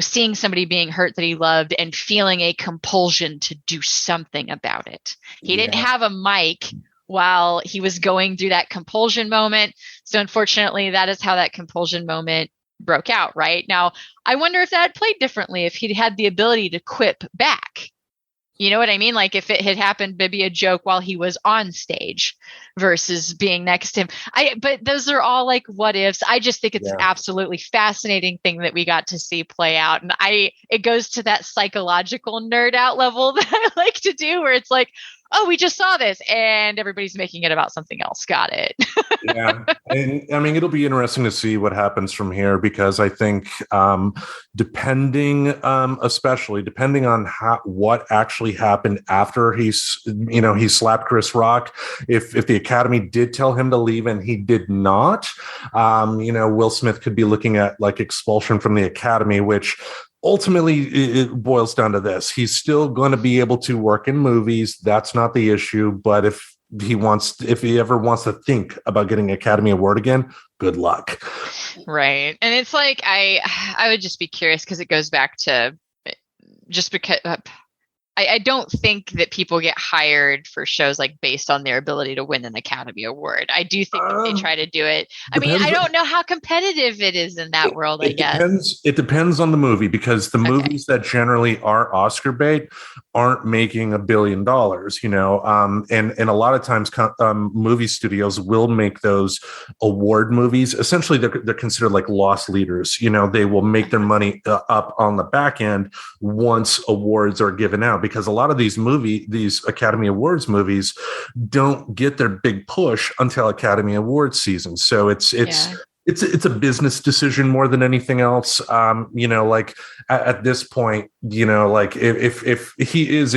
seeing somebody being hurt that he loved and feeling a compulsion to do something about it. He didn't have a mic while he was going through that compulsion moment. So unfortunately, that is how that compulsion moment broke out right now. I wonder if that had played differently if he'd had the ability to quip back. You know what I mean? Like, if it had happened to be a joke while he was on stage versus being next to him. But those are all like what ifs. I just think it's an absolutely fascinating thing that we got to see play out. And it goes to that psychological nerd out level that I like to do, where it's like, oh, we just saw this and everybody's making it about something else. Got it. And I mean, it'll be interesting to see what happens from here, because I think depending on what actually happened after he slapped Chris Rock, if the Academy did tell him to leave and he did not, Will Smith could be looking at like expulsion from the Academy, which ultimately it boils down to this. He's still going to be able to work in movies. That's not the issue. But if he ever wants to think about getting an Academy Award again, good luck. Right. And it's like I would just be curious because it goes back to just because I don't think that people get hired for shows like based on their ability to win an Academy Award. I do think that they try to do it. I mean, I don't know how competitive it is in that world, I guess. It depends on the movie, because the movies that generally are Oscar bait aren't making $1 billion, you know, and a lot of times movie studios will make those award movies. Essentially, they're considered like loss leaders. You know, they will make their money up on the back end once awards are given out, because a lot of these Academy Awards movies don't get their big push until Academy Awards season. So it's a business decision more than anything else. You know, like at this point, you know, like if he is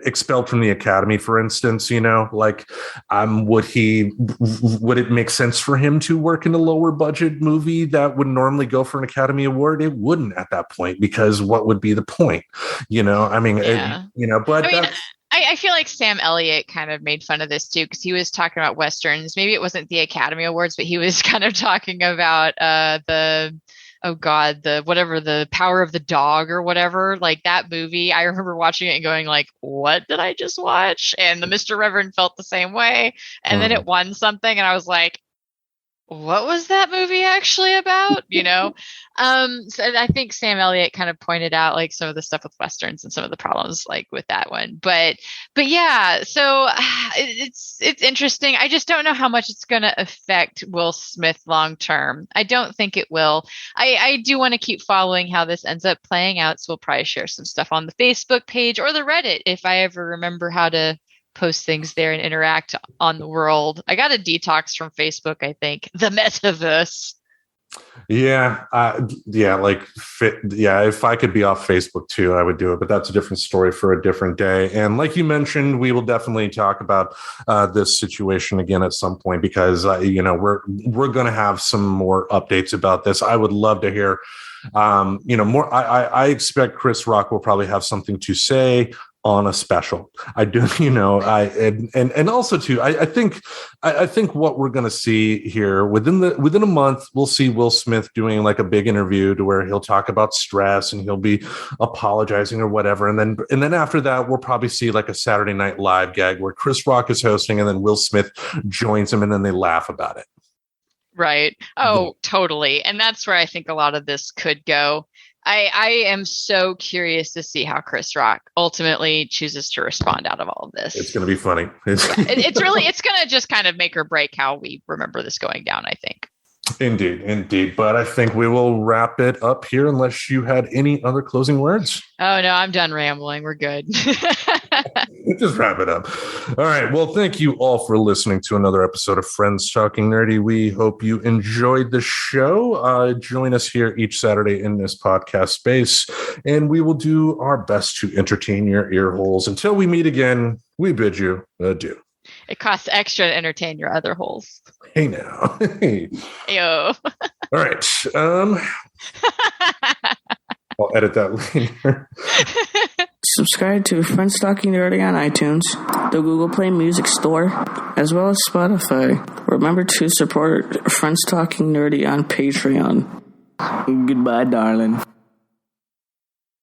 expelled from the Academy, for instance, you know, like would it make sense for him to work in a lower budget movie that would normally go for an Academy Award? It wouldn't at that point, because what would be the point? You know, I mean, you know, but I feel like Sam Elliott kind of made fun of this too, because he was talking about Westerns. Maybe it wasn't the Academy Awards, but he was kind of talking about the Power of the Dog or whatever, like that movie. I remember watching it and going like, what did I just watch? And the Mr. Reverend felt the same way. And then it won something and I was like, what was that movie actually about? You know? So I think Sam Elliott kind of pointed out like some of the stuff with Westerns and some of the problems like with that one. But yeah, so it's interesting. I just don't know how much it's going to affect Will Smith long term. I don't think it will. I do want to keep following how this ends up playing out. So we'll probably share some stuff on the Facebook page or the Reddit if I ever remember how to post things there and interact on the world. I got a detox from Facebook, I think. The metaverse. Yeah. If I could be off Facebook too, I would do it, but that's a different story for a different day. And like you mentioned, we will definitely talk about this situation again at some point, because you know, we're going to have some more updates about this. I would love to hear you know, more. I expect Chris Rock will probably have something to say on a special. I do, you know, and also too, I think what we're going to see here within a month, we'll see Will Smith doing like a big interview to where he'll talk about stress and he'll be apologizing or whatever. And then after that, we'll probably see like a Saturday Night Live gag where Chris Rock is hosting and then Will Smith joins him and then they laugh about it. Right. Oh, totally. And that's where I think a lot of this could go. I am so curious to see how Chris Rock ultimately chooses to respond out of all of this. It's going to be funny. It's going to just kind of make or break how we remember this going down, I think. Indeed. But I think we will wrap it up here unless you had any other closing words. Oh, no, I'm done rambling. We're good. Just wrap it up. All right. Well, thank you all for listening to another episode of Friends Talking Nerdy. We hope you enjoyed the show. Join us here each Saturday in this podcast space, and we will do our best to entertain your ear holes. Until we meet again, we bid you adieu. It costs extra to entertain your other holes. Hey now. Yo. All right. I'll edit that later. Subscribe to Friends Talking Nerdy on iTunes, the Google Play Music Store, as well as Spotify. Remember to support Friends Talking Nerdy on Patreon. Goodbye, darling.